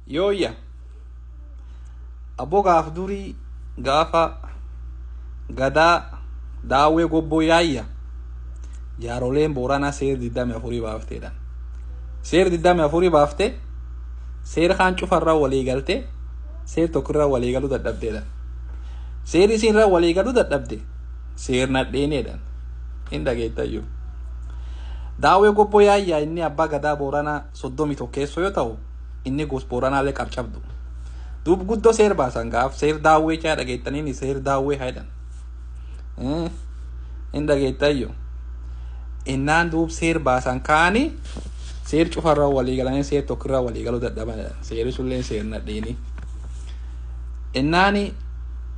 Yooyya abbo gaaf durii gaafa gadaa daawwee gobboo yaayya jaaroleen Booranaa seer 24 baafteedhaan. Seer 24 baaftee seer kaan cufarraa walii galtee seer tokkorraa walii galuu dadhabdeedhaan. Seer isiinirraa walii galuu dadhabde seer nadheeneedhaan. Hin dhageettayyuu. Daawwee gobboo yaayya inni abbaa gadaa Booranaa 31 yoo ta'u inni gos Booranaallee qabcabdu. Duub guddoo seer baasan gaaf seer daawwee caa dhageettaniin seer daawwee haydhan. Hin dhageettayyuu. Innaan duub seer baasan kaanii seer cufarraa walii galanii seer tokkorraa walii galuu dadhaban. Seeri sulleen seer nadheeni. Innaani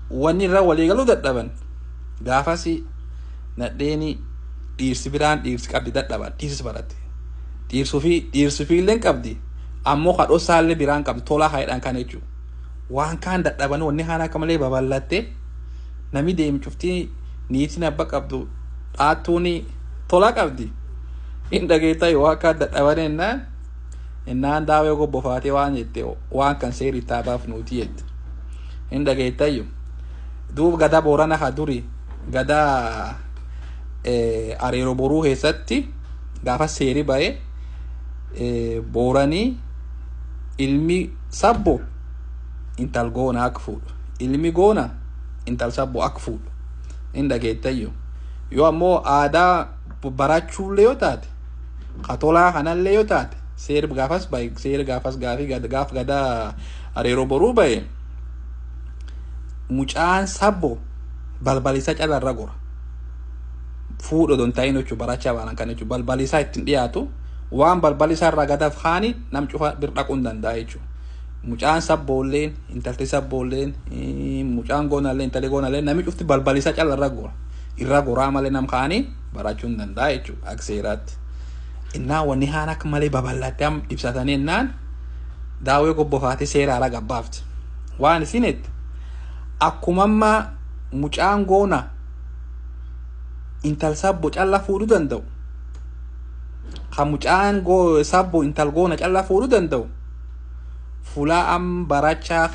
wanni irraa walii galuu dadhaban gaafasi nadheeni dhiirsi biraan dhiirsi qabdi dadhaban dhiirsi baratte. Dhiirsi fiilleen qabdi ammoo kadhoo saallee biraan qabdi tolaa haydhaan kan jechuudha. Waan kaan dadhaban wanni haan akka malee babal'atte nami deemu cuftii niitiin abba qabdu dhaattuuni tolaa qabdi. Hin dhageettayyuu waan kaan dadhaban innaan daawwee gobboo faatee waan jette waan kan seeri taabaaf nuuti jette. Hin dhageettayyuu. Duub gadaa Booranaa haa durii gadaa areeroo boruu keessatti gaafa seeri ba'ee Booranii ilmi sabbo intal goona akka fuudhu. Ilmi goona intal sabbo akka fuudhu. Hin dhageettayyuu. Yoo ammoo aadaa barachuullee yoo taate katolaa kanallee yoo taate seer gaafas ba'e seer gaafas gaaf gadaa areeroo boruu ba'e mucaan sabbo balbalisa calarra gora. Fuudho don ta'in jechuun barachaa baanan kan jechuun balbalisaa ittiin dhiyaatu waan balbalisaa irraa gadaaf haani nam cufa bir dhaquu hin danda'a jechuudha. Mucaan sabboolleen intalti sabboolleen mucaan goonallee intalli goonallee nami cufti balbalisaa calarra gora. Irra goraa malee nam kaanii barachuu hin danda'a jechuudha akka seeraatti. Innaan wanni haan akka malee babal'attee am ibsatanii innaan daawwee gobboo faatee seera haaraa gabbaafte. Waan isinetti akkuma ammaa mucaan goona intal sabbo calla fuudhuu danda'u. Kan mucaan sabbo intal goona calla fuudhuu danda'u. Fulaa am barachaa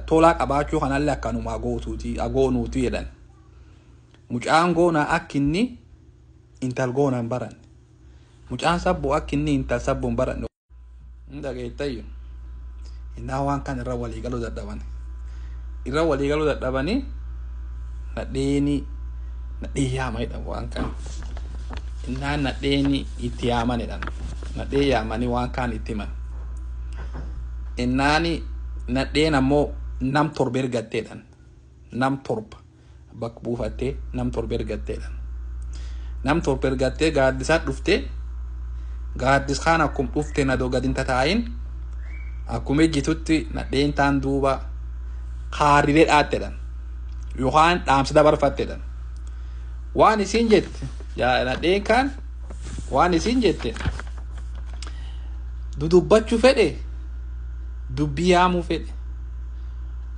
tolaa qabaachuu kanallee akkanuma agoonuuti jedhan. Mucaan goona akka inni intal goona hin baranne. Mucaan sabbo akka inni intal sabbo hin baranne. Hin dhageettayyuu. Innaa waan kan irra walii galuu dadhaban. Irra walii galuu dadhabanii nadheen yaamanidha waan kan. Innaan nadheen itti yaamanidha. Nadheen yaamanii waan kan itti himan. Innaani nadheen ammoo nam torba ergatteedhaan. Nam torba bakka buufattee nam torba ergatteedhaan. Nam torba ergattee gaaddisaa dhuftee gaaddis kaan akkuma dhuftee nadoo gadi hin tataayin akkuma ejjitutti nadheen taan duuba kaarilee dhaatteedhaan yookaan dhaamsa dabarfatteedhaan. Waan isiin jette nadheen kaan waan isiin jette dudubbachuu fedhe dubbii yaamuu fedhe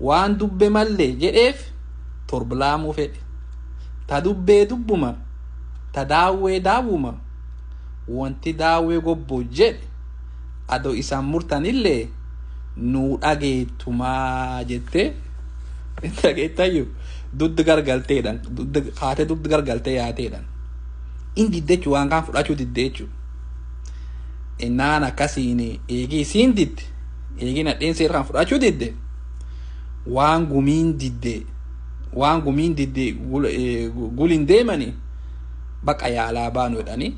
waan dubbe mallee jedheef torba laamuu fedhe ta dubbee dubbuma ta daawwee daawwuma wanti daawwee gobboo jedhe adoo isaan murtanillee nuu dhageettumaa jettee dhageettayyuu duddi gargalteedhaan haatee duddi gargaltee yaateedhaan in diddechu waan kaan fudhachuu diddeechu. Innaan akkasiin eegii isiin didde eegii nadheen seera kan fudhachuu didde waan gumiin didde gulin deemanii baqa yaalaa baanu jedhanii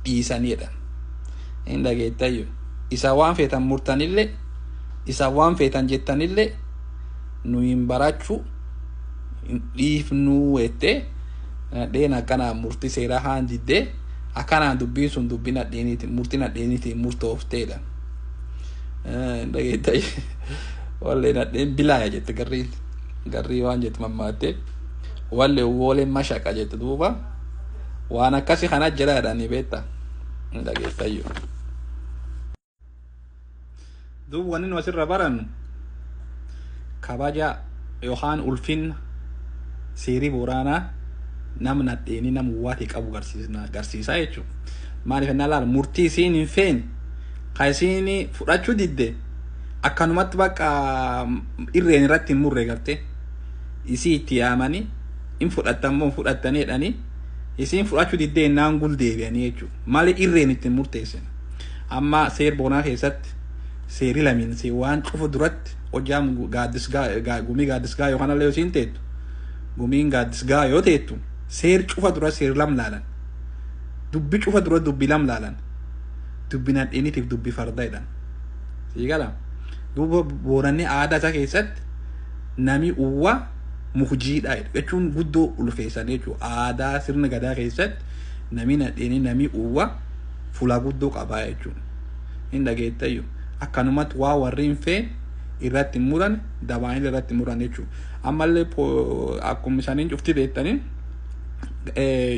dhiisaniidha. Hin dhageettayyuu. Isa waan feetan murtanillee isa waan feetan jettanillee nu hin barachuu dhiifnuu jettee nadheen akkanaan murtii seeraa haan diddee akkanaan dubbiin sun dubbii nadheeniitiin murtii nadheeniitiin murtoofteedha. Hin dhageettayyuu. Wallee nadheen bilaaya jette garrii waan jette mammaattee wallee wooleen mashaqa jette duuba waan akkasii kana jedhaadhaanii beektaa. Hin dhageettayyuu. Duuba wanni nu asirra barannu kabaja yookaan ulfinna seerii Booranaa nam nadheenii nam uwwaatii qabu garsiisaa jechuudha. Maaliif ennaa laala murtii isiin hin feene kaisiini fudhachuu didde akkanumatti bakka irreen irratti hin murre garte isii itti yaamanii in fudhatammoo fudhatanii jedhanii isiin fudhachuu didde ennaan gul deebi'anii jechuudha malee irreen itti murteessan amma seer boonaa keessatti seeri lamiin si waan cufu duratti hojjaan gumii gaaddisgaa yookaan illee isiin teettu gumiin gaaddisgaa yoo teettu seer cufa dura seer lam laalan dubbi cufa dura dubbi lam laalan dubbi nadheeniitiif dubbi farda jedhan siigala duuba booranni aadaa isaa keessatti nami uwwa mukjiidha jechuun guddoo ulfeessan jechuudha aadaa sirna gadaa keessatti nami nadheeni nami uwwa fuula guddoo qabaa jechuudha hin dhageettayyu akkanumatti waa warri hin feen irratti muran dabaan irratti muran jechuudha ammallee akkuma isaaniin cufti beektanii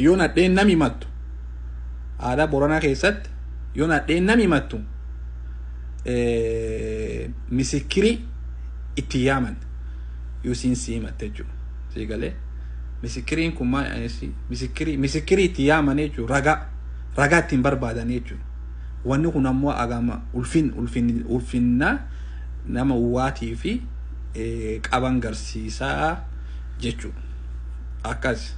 yoo nadheen nami mattu aadaa Booranaa keessatti yoo nadheen nami mattu misikiri itti yaaman yoo siin siimatte jechuudha siigalee misikiriin kun misikiri itti yaaman jechuudha ragaa ittiin barbaadan jechuudha wanni kun ammoo agama ulfinna nama uwwaatii fi qaban garsiisaa jechuudha akkas